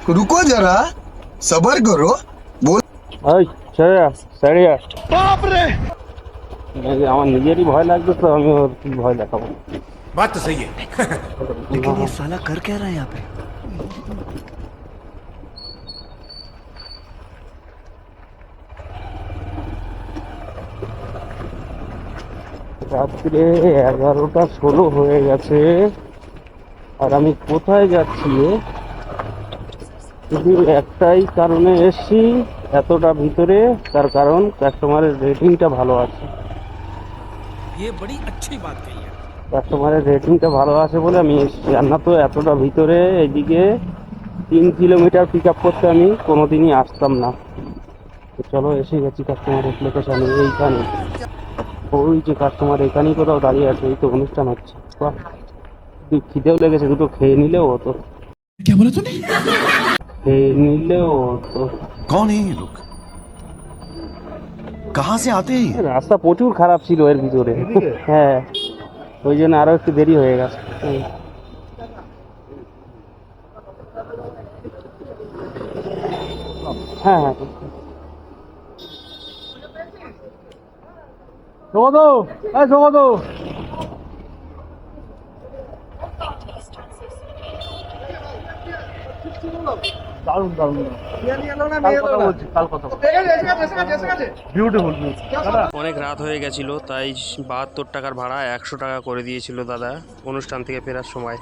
रुको जरा सबर करो बोल। ওই ছেড়ে যা বাপ রে আমার নিজেরই ভয় লাগবে তো আমি ওর কি ভয় দেখাবো बात तो सही है। लेकिन ये साला कर क्या रहा है यहाँ पे? রাত্রে 11:16 হয়ে গেছে আর আমি কোথায় যাচ্ছি শুধু একটাই কারণে এসছি এতটা ভিতরে তার কারণ কাস্টমারের রেটিংটা ভালো আছে ये बड़ी अच्छी बात कही है। কাস্টমারের রেটিংটা ভালো আছে বলে আমি এসছি আর না তো এতটা ভিতরে এদিকে 3 কিলোমিটার পিক আপ করতে আমি কোনোদিনই আসতাম না তো চলো এসে গেছি কাস্টমারের লোকেশনে এইখানে ওই যে কাস্টমার এখানেই কোথাও দাঁড়িয়ে আছে এই তো অনুষ্ঠান হচ্ছে বাহ খিদেও লেগেছে দুটো খেয়ে নিলেও হতো क्या बोला तूने? খেয়ে নিলেও হতো कौन है ये लोग? कहाँ से आते हैं ये? রাস্তা প্রচুর খারাপ ছিল এর ভিতরে হ্যাঁ ওই জন্য আরো একটু দেরি হয়ে গেছে হ্যাঁ হ্যাঁ দারুণ দারুণ অনেক রাত হয়ে গেছিল তাই 72 টাকার ভাড়া 100 টাকা করে দিয়েছিল দাদা অনুষ্ঠান থেকে ফেরার সময়